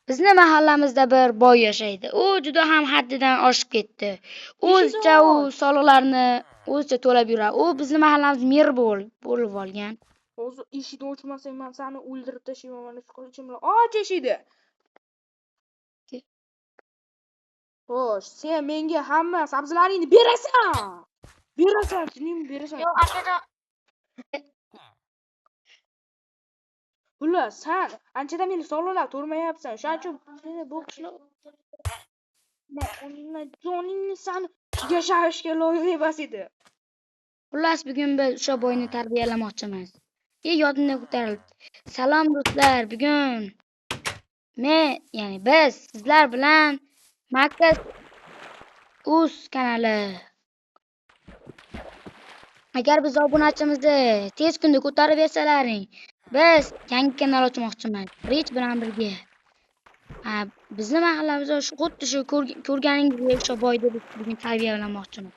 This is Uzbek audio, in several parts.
Bizni mahallamizda bir boy yashaydi. U juda ham haddidan oshib ketdi. O'zicha u soliqlarni o'zicha to'lab yuradi. U bizni mahallamiz meri bo'lib olgan. Hozir eshikni ochmasang men seni o'ldirib tashlayman mana shu qilichin bilan. Och eshikni. Xo'sh, sen menga hamma sabzalaringni berasan. Berasan, tushuningmi? Berasan. Yo'q, akajon. Xullas, sen anchadan beri soliqlar to'lmayapsan. Shuning uchun seni bu qishloq joningni sani yashashga loyiq emas edi. Xullas, bugun biz o'sha boyni tarbiyalamoqchimiz. Yodimdan ko'tarildi. Salom do'stlar, bugun biz sizlar bilan Markaz Uz kanali. Agar biz obunachimizni tez kunda ko'tarib bersalaring, biz yangi kanal ochmoqchimiz. Rich bilan birga. Bizni mahallamizda xuddi shu ko'rganingizdek o'sha boyni biz bugun tarbiyalamoqchimiz.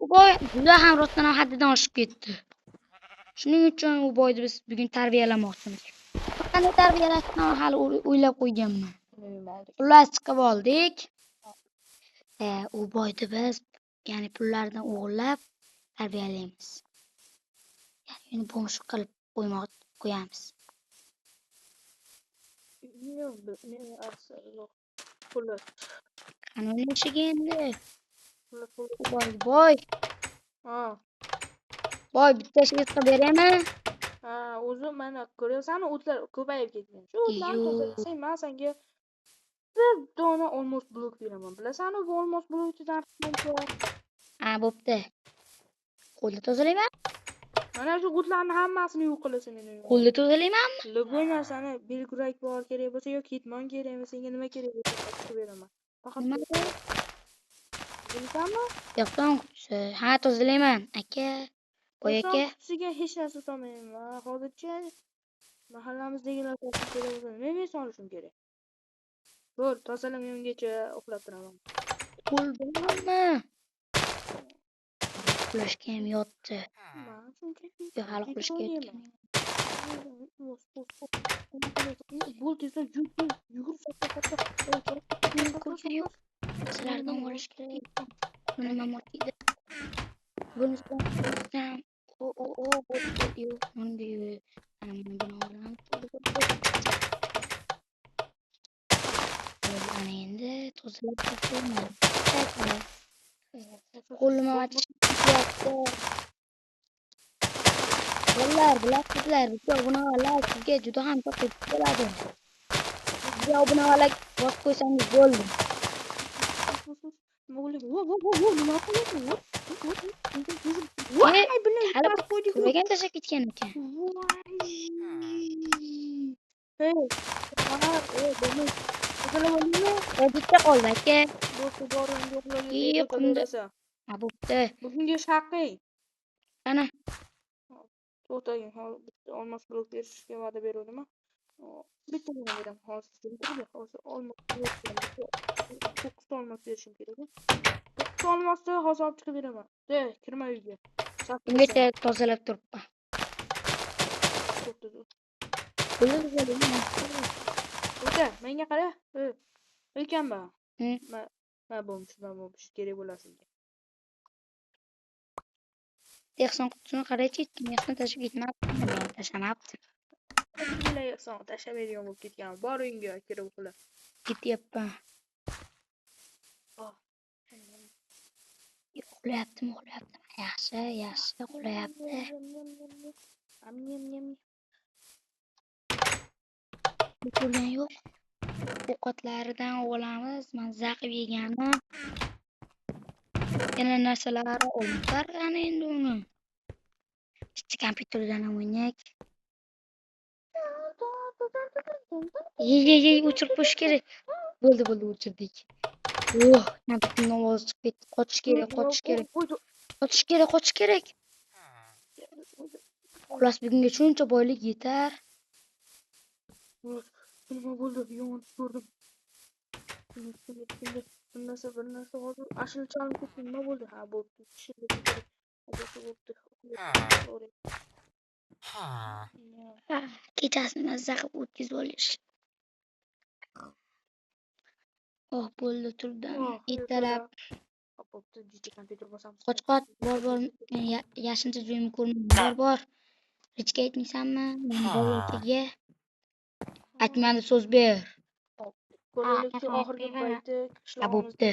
U boy juda ham rostdan ham haddidan oshib ketdi. Shuning uchun u boyni biz bugun tarbiyalamoqchimiz. Qanday tarbiyalashni hali o'ylab qo'yganman. Xullas chiqib oldik. U boyni biz ya'ni pullardan o'g'irlab tarbiyalaymiz. Ya'ni bo'mshiq qilib qo'yamiz. Qanday ishiga endi? Boy. Ha. Boy bitta ishga chiqib beraymi? Ha, o'zi mana ko'rsan, o'tlar ko'payib ketgan. Shu o'tlarni tozalasang, men senga bir dona olmos blok beraman. Bilasanmi, bu olmos blokchidan qancha? Bo'pti. Qo'lda tozalayman? Mana shu o'tlarni hammasini yo'q qilasan meni. Qo'lda tozalaymanmi? Любой narsani belkurak bor kerak bo'lsa yoki ketmon kerakmi, senga nima kerak bo'lsa qilib beraman. Faqat Nima? Bilasanmi? Yo'qdan qutisi. Ha, tozalayman, aka. Boy aka. Qutisiga hech narsa solmayman. Hozircha mahallamizdagilar solib kerak bo'lsa, men solishim kerak. Bo'l, tozalamagungacha uxlab turaman. Qo'ldanmi? Uxlashga ham yotdi. Yo'q, hali uxlashga yotgan. Bo'l, tezroq yugur, Ko'rgan yo'q. Sizlardan olish kerak. Buni mamot deydi. Bunisidan bo'pti. Yo'q, bunga yo'q. Ana buni olaman. Ana endi tozalab tashlayman. Qo'lim achishyapti. Bolalar, bilasizlar, bizga obunalar sizga juda ham topib keladi. Bizga obunalar bosib qo'ysangiz bo'ldi. Ko'rgan tashab ketgan ekan. Bitta qoldi aka. Bo'pti. Bugunga shaqing. Ana. To'xtagin, bitta olmos blok berishga va'da beruvdim-a. Bittagina beraman hozir olmos blok 9 olmos berishim kerak. 9 olmosni hozir olib chiqib beraman. Kirma uyga. Bungacha tozalab turibman. O'ta, menga qara. Ekanmi? Ma bo'lmish kerak bo'lar senga. Ehson qutisini qaraychi, ehson tashib ketmabdi. Tashamabdi. Billahi ehson tashab bergan bo'lib ketgan. Bor uyingga kirib uxla. Ketyapman. Uxlayaptimi? Yaxshi, uxlayapti. Ko'rgan yo'q. Ovqatlaridan olamiz. Mazza qilib yegani. Yana narsalar olmishlar ana endi uni. Bitta kompyuterdan o'ynaylik. Yey, o'chirib qo'yish kerak. Bo'ldi, o'chirdik. Kompyuterning ovozi chiqib ketdi. Qochish kerak. Xullas, bugunga shuncha boylik yetar. Nima bo'ldi? Yomon ko'rdim. Bir narsa hozir ashula chalib ketdi. Nima bo'ldi? Ha, bo'pti. Kechasini mazza qilib o'tkazib olish. Oh, bo'ldi, turdim. Oh, Ertalab Bo'pti, jijji kompyuter bosamiz. qoch, bor. Yashincha joyimni ko'rmayman. Bor. Hech aytmaysanmi? Boyakaga aytmadi, so'z ber. Ko'raylik shu oxirgi payti qishlog'imizda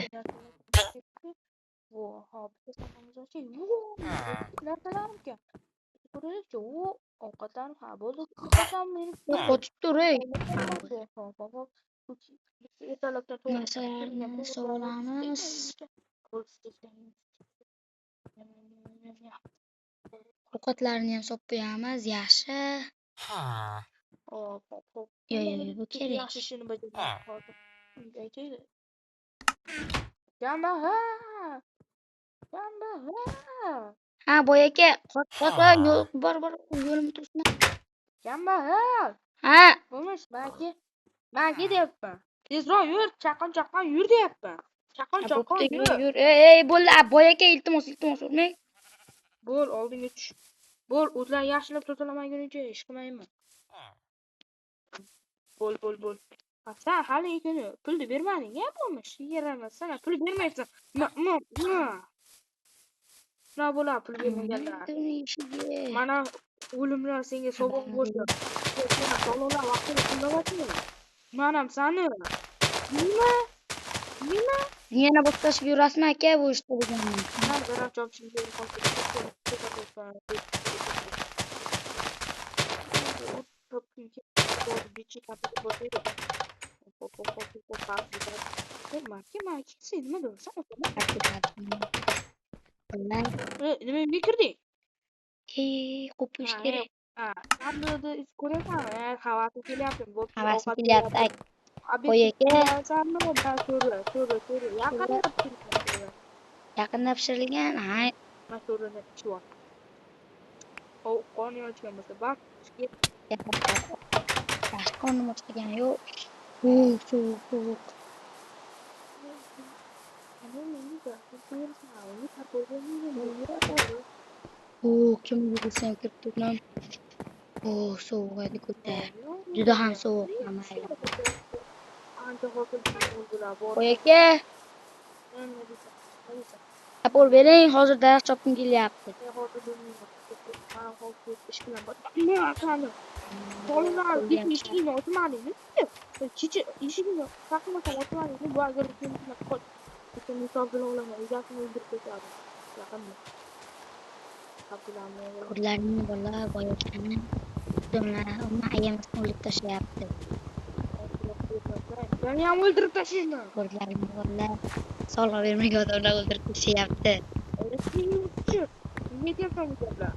bu hop narsalarmikan. Ko'raylikchi, u ovqatlarni ha bo'ldi. Qasam meni Qochib tur, ey. ertalabdan Narsalarni sog'lamiz. Ovqatlarni ham solib qo'yamiz, yaxshi. Hop. Yo'q, bu kerak. Yaxshi ishini bajarmoqchi hozir. Aytaylik. Jamba ha. Ha, boy aka, qoch, yo'q, bor, yo'limni to'sma. Jamba ha. Ha, Bo'lmas, magi deyapman. Tezroq yur, chaqon yur deyapman. Chaqon bo'pti, yur. yur. Ey, bo'ldi, boy aka, iltimos, urmang. Bo'l, oldinga tush. Bo'l, o'tlar yaxshilab tozalamagunicha ish qilmayman. Bo'l. Sen hali kuni pulni bermading-a, bo'lmish. Yeraman, sana pul bermaysan. Nima bo'ladi pul bermaganlar? Mana o'limlar senga sovg'a bo'lsa, sen sovg'alar vaqtida pullavatmi? Manam sani. Nima? Yana boshqasiga yurasizmi aka, bu ishda deganim. Mana zaraf chopishimga sen nima deyapsan? Nima kirding? Qo'pish kerak. Qandoqda ko'rasanmi? Havasim kelyapti. Havasim kelyapti. Qo'y aka. Yaqinda pishirilgan. Ha, Mashhurini ichib ol. Qon yo'lchigan bo'lsa, bak, yaxshi qo'nim ochgani yo'q. Sovuq. Kim bilsam kirib turdim. Sovuq edi ko'ta. Juda ham sovuq. Qo'y aka, rapor bering, hozir daraxt chopgim kelyapti. Eshigini ochmadingmi? Eshigini taqmasam ochmadingmi? Bu agar egasini o'ldirib ketadi. Yaqinda. Ko'rlarning bola boyakani uni ayamasdan o'ldirib tashlayapti. Meni ham o'ldirib tashlayman. Ko'rlarning bola sog'liq bermagan odamlar o'ldirib tashlayapti. Nega deyapsan bu gaplar?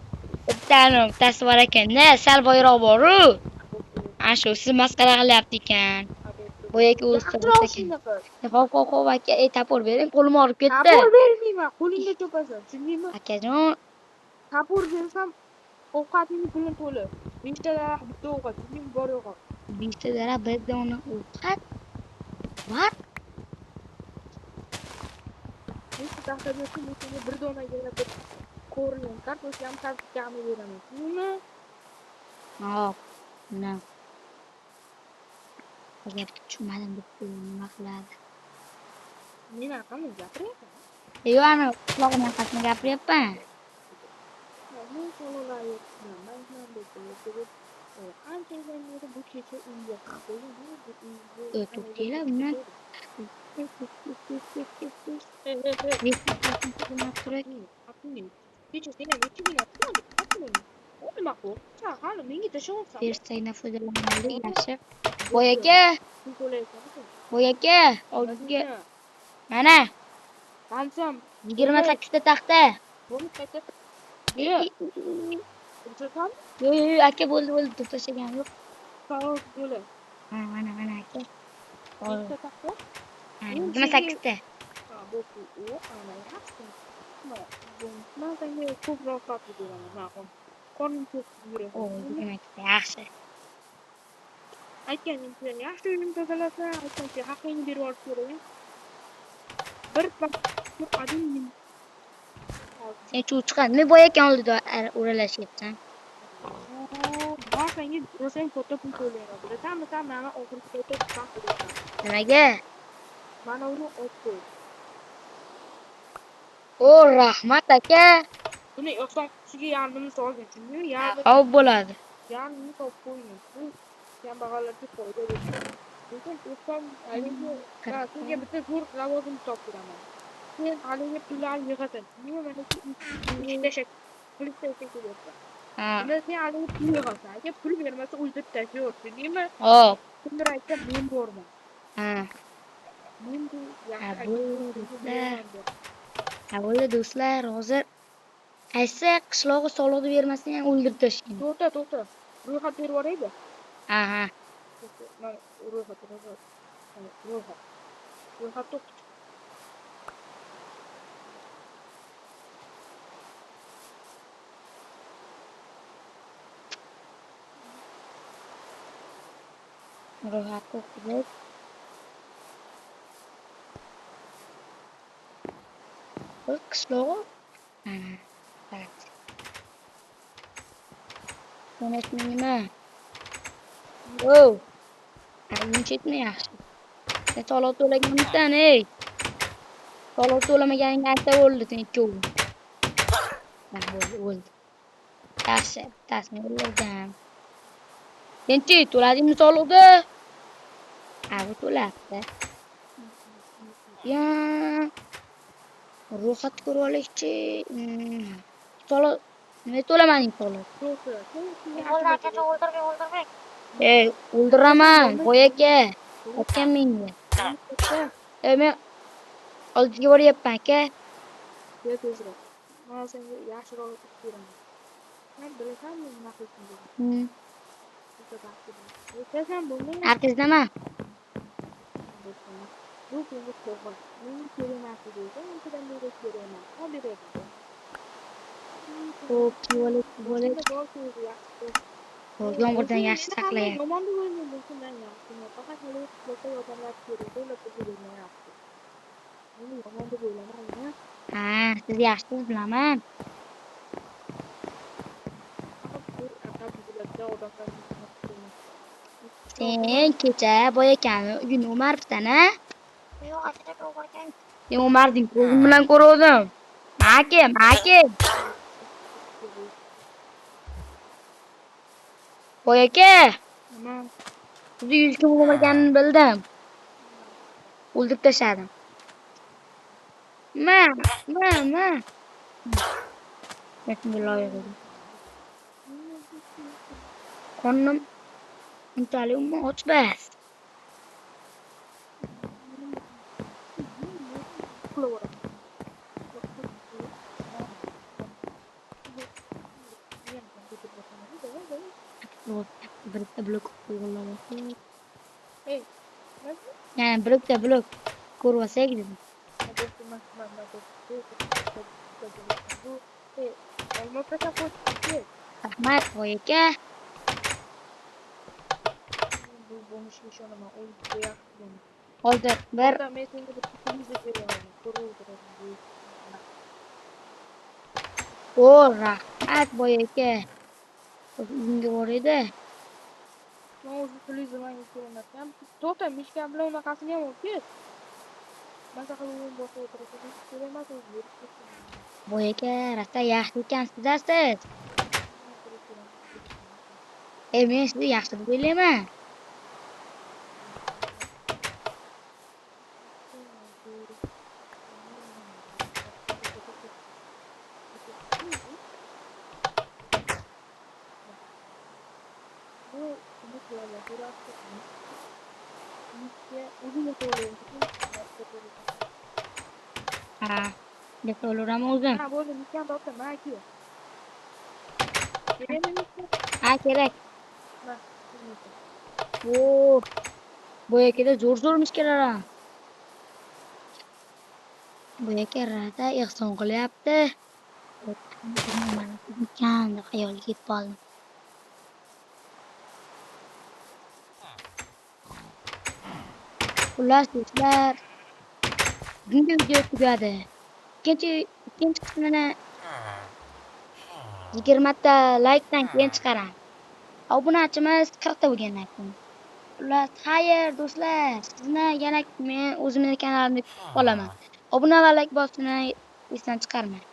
Bittasi bor ekan-da, sal boyroq boru. Ana shu sizni masxara qilyapti ekan. Boyagi o'zida ekan. Hop aka, tapor bering, qo'lim og'rib ketdi. Tapor bermayman, qo'lingga cho'pasan, tushundingmi? Akajon, tapor bersam ovqatingni pulini to'la. 5 ta daraxt bitta ovqat, tushundingmi? Bor yo'q. 5 ta daraxt bir dona ovqat. What? 5 ta taxta bersam, senga bir donagina bir ko'ringan kartoshka ham tartibga beraman. Tushundingmi? Hop. Mana. Gap tushunmadim deb nima qiladi? Men aqamni gapiryapman. Yo'q, ana quloqni orqasini gapiryapman. Men sololayapman. Men deb qanchadan beri bu kecha uyga qo'ydim. To'xtanglar bundan. Kecha senga nechigina qildim? Nima qil? Sen hali menga tashyapsan. Bersangdan foydalanmaylik, yaxshi. Boy aka, oldiga. Mana. Qansam 28 ta taxta. buni qaytib. Yo'q, aka bo'ldi, to'xtashagan yo'q. Savob bo'la. Mana aka. 8 ta taxta. 28 ta. Bu ana yaxshi. Men senga ko'proq sotib beraman. Qornim to'q yurasan. Demak, yaxshi. Aytganingcha yaxshi uyni tozalasa, aytgancha haqqingni berib olish kerak. Bir qadimgina. Sen chuv chiqadi. Nima boy ekan oldida o'ralashyapsan? Men senga rosa katta pul to'layman. Bilasanmi, sen meni oxirgi paytda chiqarib qo'yasan. Nimaga? Mana uni olib qo'y. O, rahmat aka. Buni oson qutisiga yarmini solgin, tushundingmi? Xo'p bo'ladi. Yarmini solib qo'ying. Bu kambag'allarga foyda beradi. Lekin o'sam haligi senga bitta zo'r lavozim topib beraman. Sen haligi pullarni yig'asan. Nima mana shu ishlasha kelyapsan. Ha. Unda sen haligi pul yig'asan. Agar pul bermasa o'ldirib tashlayver, tushundingmi? Xo'p. Kimdir aytsa men borman. Ha. Men bu yaxshi Bu aytib bo'ldi do'stlar, hozir qaysi qishlog'i soliqni bermasdan ham o'ldirib tashlaydi. To'xta. Ro'yxat berib yuboraylik. Aha. Mana ro'yxat to'xta. Ro'yxatga o'qib. Bu qishlog'i. Mana. Bak. Nima? Oh. Ayni yaxshi. Sen soliq to'laganmisan, ey. Soliq to'lamaganingni aytib o'ldi sen ikkovi. O'ldi. Yaxshi, tasni o'ldirdim. Senchi to'ladingmi soliqni? Bu to'labdi. Ya. Ro'yxat ko'rib olishchi. Soliq nima to'lamading soliq? O'ldirmang. Ey, o'ldiraman, boy aka. Otgan menga. Men oldiga boryapman aka. Kel tezroq. Men senga yaxshiroq qilib beraman. Sen bilasanmi nima qilishni dedim. Sen bo'lmaydi. Arqizdaman. Bu senga sovg'a. Mening kelinasi deydi, undan beri kelaman. Ol beraman. Xo'p, bo'lib. Yomg'irdan yaxshi saqlayapti. Yomon deb o'ylayman, shundan yaxshi. Faqat hali boshqa odamlar kerak, ular pul bermayapti. Meni yomon deb o'ylamang. Ha, siz yaxshi bilaman. Sen kecha boy akani uyini o'maribsan, a? Yo'q, aka, o'margan. Sen o'marding, ko'zim bilan ko'rdim. Maka. Boy aka. Nima? Sizni yuzga o'marganini bildim. O'ldirib tashladim. Ma. Bismillah. Qornim unchalik och bas. Bitta blok qo'yganlar. Yani bitta blok ko'rvasak dedim. Rahmat boy aka. Hozir bir o rahmat boy aka. Uyingga bor edi. To'xta, mishka bilan unaqasini ham olib masalan o'yin boshqa o'tirib kerak Boy aka, rosa yaxshi ekansiz-da siz. Men sizni yaxshi deb o'ylayman. Ha, deb o'ylayman o'zim. Ha, bo'ldi, mishkan topdim, mana aka. Ha, kerak. O, boy akada zo'r mishkalar. Boy aka rada ehson qilyapti. Ekan deb xayolga ketib qoldim. Xullas do'stlar, bugungi video tugadi. Ikkinchi qismini 20 ta laykdan keyin chiqaraman. Obunachimiz 40 ta bo'lgandan keyin. Xayr do'stlar, sizni yana men o'zimning kanalimda kutib qolaman. Obunalik bosishni esdan chiqarmang.